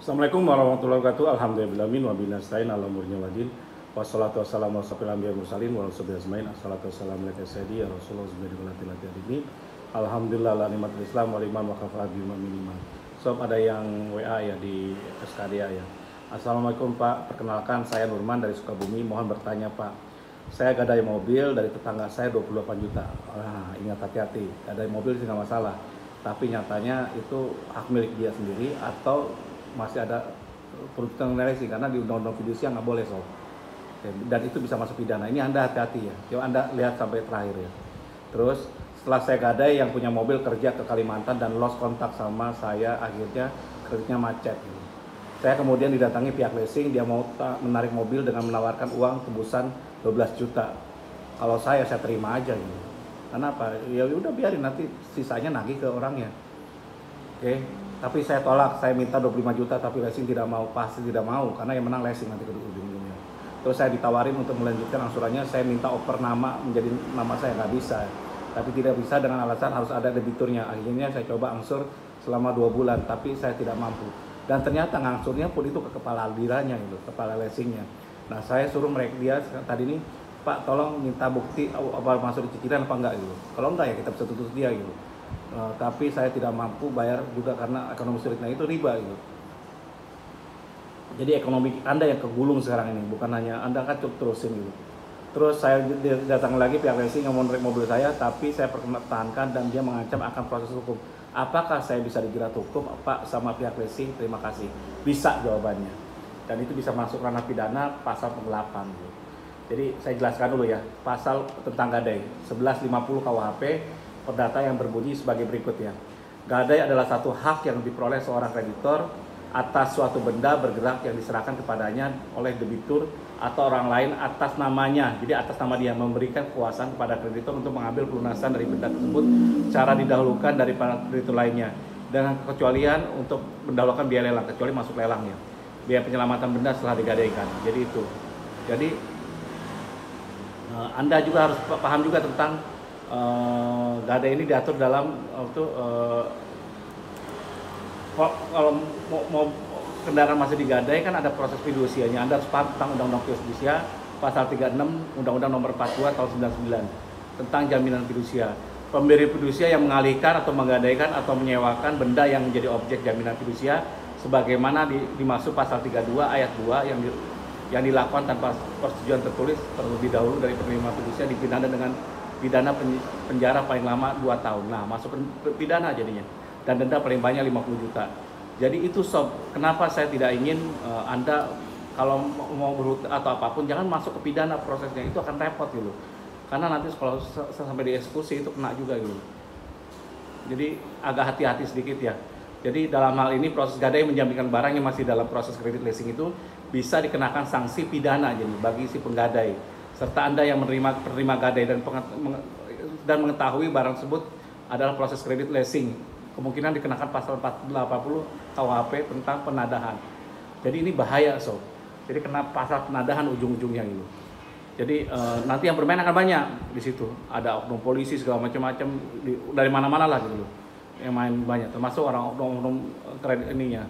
Assalamualaikum warahmatullahi wabarakatuh. Alhamdulillahirabbil alamin nasta'in ala umuri wadin. Wassalatu wassalamu ala asyrofil anbiya'i wal mursalin wa ala alihi ajmain. Assalatu wassalamu ala sayyidi ya Rasulullah sallallahu alaihi wasallam. Alhamdulillah la nikmatul Islam wal iman wa kafara bima miniman. Sob ada yang WA ya di SKDA ya. Assalamualaikum Pak, perkenalkan saya Nurman dari Sukabumi. Mohon bertanya Pak, saya gadai mobil dari tetangga saya 28 juta. Ingat hati-hati, gadai mobil sih nggak masalah. Tapi nyatanya itu hak milik dia sendiri atau masih ada peruntukan racing karena di undang-undang fidusia nggak boleh sob. Dan itu bisa masuk pidana. Ini Anda hati-hati ya. Coba Anda lihat sampai terakhir ya. Terus setelah saya gadai yang punya mobil kerja ke Kalimantan dan lost kontak sama saya, akhirnya kreditnya macet. Saya kemudian didatangi pihak leasing, dia mau menarik mobil dengan menawarkan uang tebusan 12 juta. Kalau saya terima aja gitu. Kenapa? Ya udah biarin nanti sisanya nagih ke orangnya. Oke. Tapi saya tolak, saya minta 25 juta tapi leasing tidak mau, pasti tidak mau karena yang menang leasing nanti ke ujung-ujungnya. Terus saya ditawarin untuk melanjutkan angsurannya, saya minta oper nama menjadi nama saya, nggak bisa. Tapi tidak bisa dengan alasan harus ada debiturnya. Akhirnya saya coba angsur selama 2 bulan, tapi saya tidak mampu. Dan ternyata ngangsurnya pun itu ke kepala diranya gitu, kepala leasingnya. Nah saya suruh mereka dia tadi ini, Pak tolong minta bukti apa masuk di cicilan apa enggak gitu. Kalau enggak ya kita bisa tutup dia gitu. Tapi saya tidak mampu bayar juga karena ekonomi sulitnya itu riba gitu. Jadi ekonomi Anda yang kegulung sekarang ini, bukan hanya Anda kan terusin gitu. Terus saya datang lagi pihak leasing yang mau narik mobil saya, tapi saya pertahankan dan dia mengancam akan proses hukum. Apakah saya bisa dijerat hukum Pak sama pihak leasing? Terima kasih. Bisa jawabannya. Dan itu bisa masuk ranah pidana pasal penggelapan gitu. Jadi saya jelaskan dulu ya, pasal tentang gadai 1150 KUHP. Perdata yang berbunyi sebagai berikut ya. Gadai adalah satu hak yang diperoleh seorang kreditor atas suatu benda bergerak yang diserahkan kepadanya oleh debitur atau orang lain atas namanya. Jadi atas nama dia, memberikan kekuasaan kepada kreditor untuk mengambil pelunasan dari benda tersebut secara didahulukan dari para kreditor lainnya dengan kecualian untuk mendahulukan biaya lelang, kecuali masuk lelangnya. Biaya penyelamatan benda setelah digadaikan. Jadi itu. Jadi Anda juga harus paham juga tentang gadai ini diatur dalam kalau mau kendaraan masih digadai kan ada proses fidusianya. Anda harus paham tentang Undang-Undang Fidusia pasal 36 Undang-Undang Nomor 42 tahun 99 tentang jaminan fidusia. Pemberi fidusia yang mengalihkan atau menggadaikan atau menyewakan benda yang menjadi objek jaminan fidusia sebagaimana dimaksud pasal 32 ayat 2 yang dilakukan tanpa persetujuan tertulis terlebih dahulu dari penerima fidusia dipidana dengan pidana penjara paling lama 2 tahun. Nah, masuk pidana jadinya. Dan denda paling banyak 50 juta. Jadi itu sob, kenapa saya tidak ingin Anda kalau mau berhutang atau apapun jangan masuk ke pidana prosesnya, itu akan repot gitu. Karena nanti kalau sampai dieksekusi itu kena juga gitu. Jadi agak hati-hati sedikit ya. Jadi dalam hal ini proses gadai menjaminkan barang yang masih dalam proses kredit leasing itu bisa dikenakan sanksi pidana jadi bagi si penggadai. Serta Anda yang penerima gadai dan mengetahui barang tersebut adalah proses kredit leasing, kemungkinan dikenakan pasal 480 KUHP tentang penadahan. Jadi ini bahaya sob. Jadi kena pasal penadahan ujung-ujungnya gitu. Jadi nanti yang bermain akan banyak di situ. Ada oknum polisi segala macam-macam dari mana-mana lah gitu loh. Yang main banyak, termasuk orang oknum kredit ininya.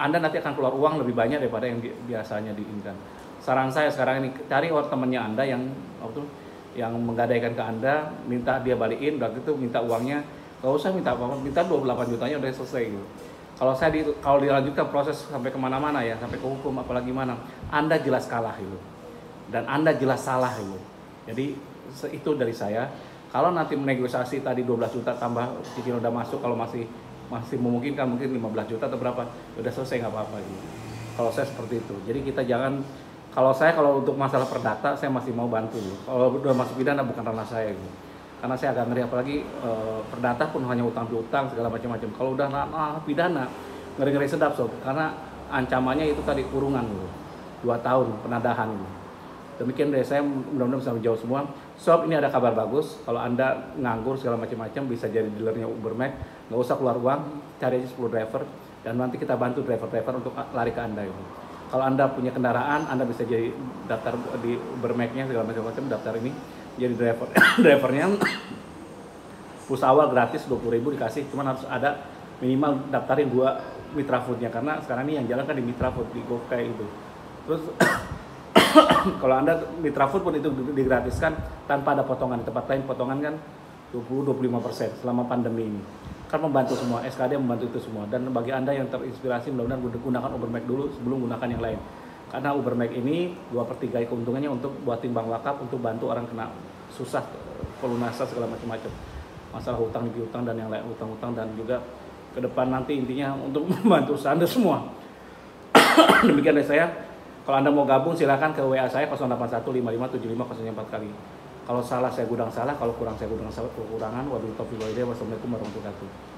Anda nanti akan keluar uang lebih banyak daripada yang biasanya diinginkan. Saran saya sekarang ini cari orang temannya Anda yang menggadaikan ke Anda, minta dia balikin, berarti itu minta uangnya, nggak usah minta apa-apa, minta 28 jutanya udah selesai gitu. Kalau dilanjutkan proses sampai kemana-mana ya, sampai ke hukum apalagi mana, Anda jelas kalah gitu, dan Anda jelas salah gitu. Jadi itu dari saya. Kalau nanti menegosiasi tadi 12 juta tambah cicilan udah masuk, kalau masih memungkinkan mungkin 15 juta atau berapa, udah selesai nggak apa-apa gitu. Kalau saya seperti itu. Jadi kita jangan. Kalau untuk masalah perdata saya masih mau bantu. Kalau udah masuk pidana bukan ranah saya gitu. Karena saya agak ngeri apalagi perdata pun hanya utang piutang segala macam-macam. Kalau udah pidana ngeri-ngeri sedap sob. Karena ancamannya itu tadi kurungan gitu. 2 tahun penadahan gitu. Demikian dari saya, mudah-mudahan bisa menjawab semua. Sob, ini ada kabar bagus. Kalau Anda nganggur segala macam-macam bisa jadi dealernya Ubermax, nggak usah keluar uang, cari aja 10 driver dan nanti kita bantu driver-driver untuk lari ke Anda gitu. Kalau Anda punya kendaraan, Anda bisa jadi daftar di Ubermax-nya segala macam-macam, daftar ini jadi drivernya. Pulsa awal gratis 20.000 dikasih, cuman harus ada minimal daftarin 2 Mitra Foodnya, karena sekarang ini yang jalan kan di Mitra Food, di GoPay itu. Terus kalau Anda Mitra Food pun itu digratiskan tanpa ada potongan. Di tempat lain potongan kan 20-25% selama pandemi ini. Kan membantu semua, SKD membantu itu semua. Dan bagi Anda yang terinspirasi, mudah-mudahan gunakan Ubermax dulu sebelum gunakan yang lain. Karena Ubermax ini 2/3 keuntungannya untuk buat timbang wakaf, untuk bantu orang kena susah pelunasan segala macam-macam. Masalah hutang piutang dan yang lain, hutang-hutang, dan juga ke depan nanti intinya untuk membantu Anda semua. Demikian dari saya. Kalau Anda mau gabung silakan ke WA saya 0815575004 kali. Kalau salah saya gudang salah, kalau kurang saya gudang salah kekurangan. Wabillahi taufiq wal hidayah. Wassalamualaikum warahmatullahi wabarakatuh.